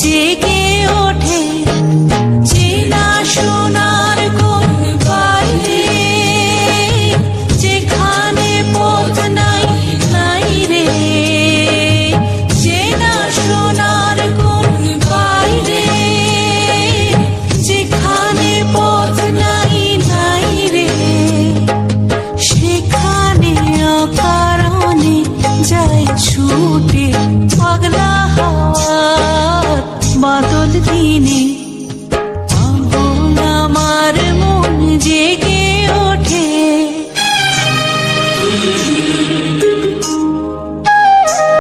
জেগে ওঠে চেনা সোনার কোন বাইরে, যেখানে পথ নাই নাই রে, চেনা সোনার কোন বাইরে, যেখানে পথ নাই নাই রে, সেখানে অকারণে যায় ছুটে পাগলা হাওয়ার বাদল দিনে। আমার মন জেগে